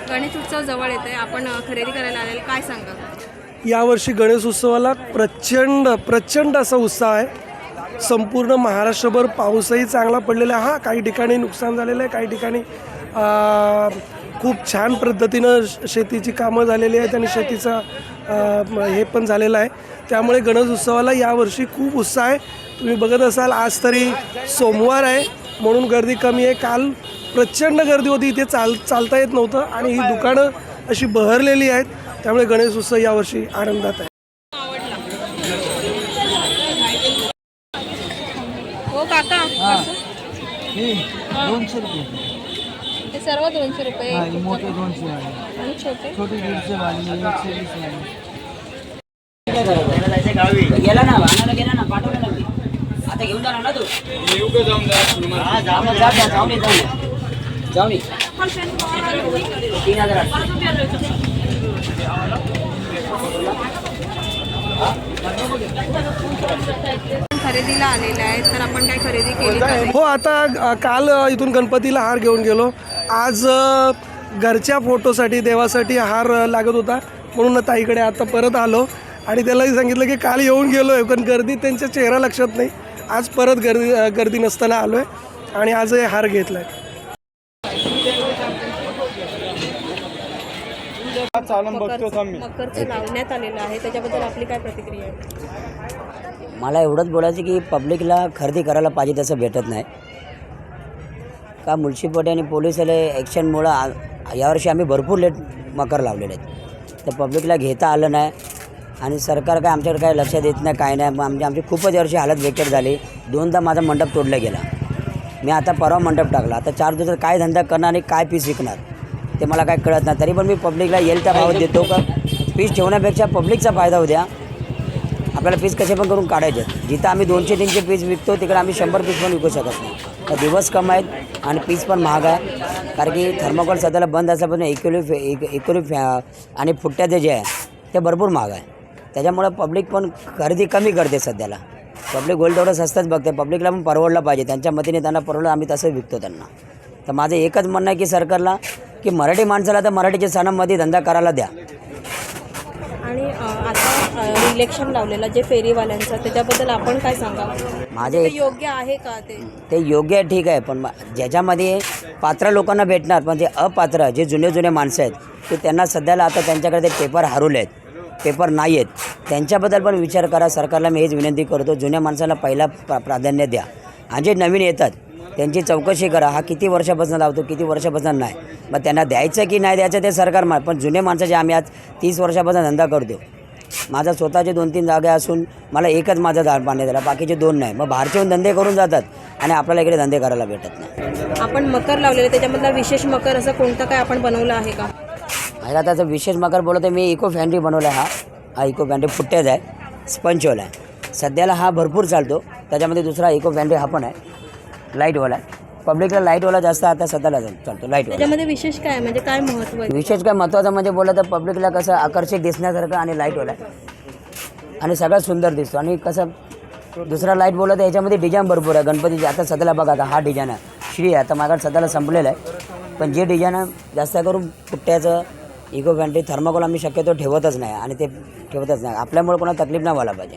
गणेश उत्सव जवळ येत आहे, आपण खरेदी करायला आलेले, काय सांगाल? यावर्षी गणेश उत्सवाला प्रचंड असा उत्साह आहे. संपूर्ण महाराष्ट्रभर पाऊसही चांगला पडलेला आहे. काही ठिकाणी नुकसान झालेलं आहे, काही ठिकाणी खूप छान पद्धतीनं शेतीची कामं झालेली आहेत आणि शेतीचा हे पण झालेलं आहे. त्यामुळे गणेश उत्सवाला यावर्षी खूप उत्साह आहे. तुम्ही बघत असाल, आज तरी सोमवार आहे म्हणून गर्दी कमी आहे. काल प्रचंड गर्दी होती, इथे चालता येत नव्हतं आणि ही दुकानं अशी बहरलेली आहेत. त्यामुळे गणेश उत्सव यावर्षी आनंदात आहे. हो काका, 200 रुपये. हे सर्व 200 रुपये हा, हे मोठे 200 वाले, आणि छोटे छोटे 150 वाले, 120 वाले. गेला ना वाहनाला गेला ना पाठवलं ना मी. आता घेऊन जाणार ना तू येऊ का जाऊन जाऊन 3000 खरेदीला आलेले आहेत, तर आपण काय खरेदी केली का? हो, आता काल इथून गणपतीला हार घेऊन गेलो. आज घरच्या फोटोसाठी, देवासाठी हार लागत होता म्हणून ताईकडे आता परत आलो आणि त्यालाही सांगितलं की काल येऊन गेलो आहे, पण गर्दी त्यांच्या चेहरा लक्षात नाही. आज परत गर्दी नसताना आलो आहे आणि आज हे हार घेतला आहे. मकरचं लावण्यात आलेलं आहे, त्याच्याबद्दल आपली काय प्रतिक्रिया आहे? मला एवढंच बोलायचं की पब्लिकला खरेदी करायला पाहिजे तसं भेटत नाही का. म्युन्सिपालिटी आणि पोलिसाला ॲक्शनमुळं यावर्षी आम्ही भरपूर लेट मकर लावलेले आहेत, तर पब्लिकला घेता आलं नाही आणि सरकार काय आमच्याकडे काय लक्ष देत नाही, काय नाही. मग आमची खूपच वर्षी हालत बेकार झाली. 2दा माझा मंडप तोडला गेला. मी आता परवा मंडप टाकला. आता 4 दिवसात काय धंदा करणार आणि काय पीस विकणार ते मला काय कळत नाही. तरी पण मी पब्लिकला येईल त्या भावात देतो का पीस ठेवण्यापेक्षा पब्लिकचा फायदा होऊ द्या. आपल्याला पीस कसे पण करून काढायचे. जिथं आम्ही 200-300 पीस विकतो तिकडे आम्ही 100 पीस पण विकू शकत नाही. तर दिवस कम आहेत आणि पीस पण महाग आहे. कारण की थर्माकोल सध्याला बंद असल्यापासून इक्वली आणि फुट्ट्याचे जे आहे ते भरपूर महाग आहे. त्याच्यामुळं पब्लिक पण खरेदी कमी करते सध्याला. पब्लिक गोल्ड तेवढं स्वस्तच बघते. पब्लिकला पण परवडलं पाहिजे. त्यांच्या मतीने त्यांना परवडलं, आम्ही तसं विकतो त्यांना. तर माझं एकच म्हणणं आहे की सरकारला की मराठी माणसाला तर मराठीच्या सणामध्ये धंदा करायला द्या. आणि आता इलेक्शन लावलेलं जे फेरीवाल्यांचं, त्याच्याबद्दल आपण काय सांगा? माझे योग्य आहे का ते योग्य आहे, ठीक आहे, पण ज्याच्यामध्ये पात्र लोकांना भेटणार, पण जे अपात्र जे जुने माणसं आहेत ते त्यांना सध्याला आता त्यांच्याकडे ते पेपर हरवले आहेत, पेपर नाही आहेत. त्यांच्याबद्दल पण विचार करा. सरकारला मी हेच विनंती करतो, जुन्या माणसांना पहिला प्राधान्य द्या आणि जे नवीन येतात त्यांची चौकशी करा. हा किती वर्षापासून लावतो, किती वर्षापासून नाही, मग त्यांना द्यायचं की नाही द्यायचं ते सरकार मार. पण जुने माणसाचे आम्ही आज 30 वर्षापासून धंदा करतो. माझा स्वतःचे 2-3 जागा असून मला एकच माझा दार पाणी दिला, बाकीचे 2 नाही. मग बाहेरचे येऊन धंदे करून जातात आणि आपल्याला इकडे धंदे करायला भेटत नाही. आपण मकर लावलेले, त्याच्यामधला विशेष मकर असं कोणतं काय आपण बनवलं आहे का? माझ्या त्याचं विशेष मकर बोलतो मी इको फॅन्ड्री बनवला आहे. हा इको फॅन्ड्री फुट्टेज आहे, स्पंचवाला आहे. सध्याला हा भरपूर चालतो. त्याच्यामध्ये दुसरा इको फॅन्ड्री हा पण आहे, लाईटवाला आहे. पब्लिकला लाईटवाला जास्त आता सध्याला चालतो लाईटवाला. त्याच्यामध्ये विशेष काय म्हणजे काय महत्त्व आहे? विशेष काय महत्त्वाचं म्हणजे बोललं तर पब्लिकला कसं आकर्षित दिसण्यासारखं आणि लाईटवाला आहे आणि सगळ्यात सुंदर दिसतो. आणि कसं दुसरा लाईट बोललं तर याच्यामध्ये डिझाईन भरपूर आहे गणपतीची. आता सध्याला बघा, आता हा डिझाईन आहे श्री आहे. आता माझ्याकडे सध्याला संपलेलं आहे, पण जे डिझाईन आहे जास्त करून पुट्ट्याचं इको फॅन्ट्री थर्माकोल आम्ही शक्यतो ठेवतच नाही आणि ते ठेवतच नाही. आपल्यामुळे कोणाला तकलीफ नाही व्हायला पाहिजे.